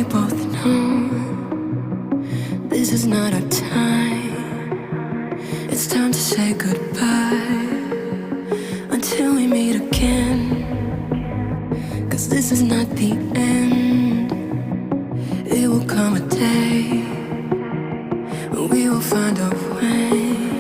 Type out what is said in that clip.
we both know this is not our time. It's time to say goodbye until we meet again. 'Cause this is not the end. It will come a day when we will find a way